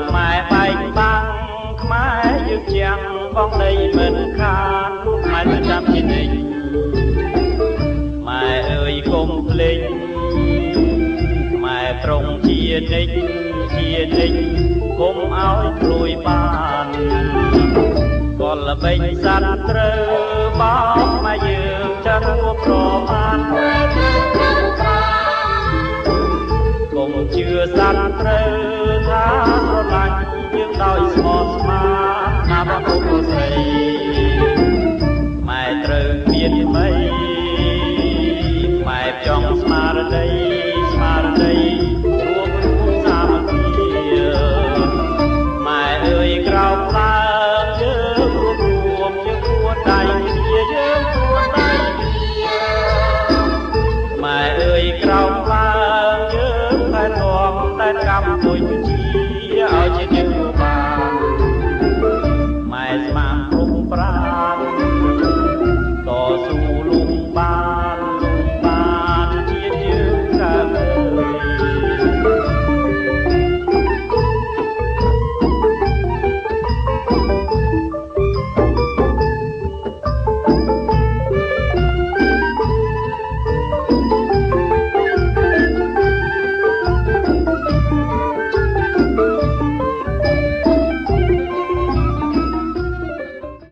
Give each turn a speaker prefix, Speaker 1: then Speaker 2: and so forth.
Speaker 1: ខ្មែរបែកបាំងខ្មែរយើងចាំងបងដីមិនខានខ្មែរទៅចាំជានិច្ចម៉ែអើយកុំភ្លេចខ្មែរត្រង់ជានិច្ចជានិច្ចកុំឲ្យព្រួយបានក៏ល្បិចសត្វត្រូវបោកមកយើងចាស់រួបប្រមាណកុំជឿសត្វត្រូវថាស្រឡាញ់យើងដោយស្មោះស្ម័គ្រណាបងប្អូនស្រីម៉ែត្រូវមានថ្មីម៉ែចង់ស្មារតីរួមសាមគ្គីម៉ែអើយក្រោមឡើងយើងរួមយើងគួរដៃគ្នាយើងគួរដៃគ្នាម៉ែអើយក្រោមឡើងយើងតែនាំតែកម្មមួយ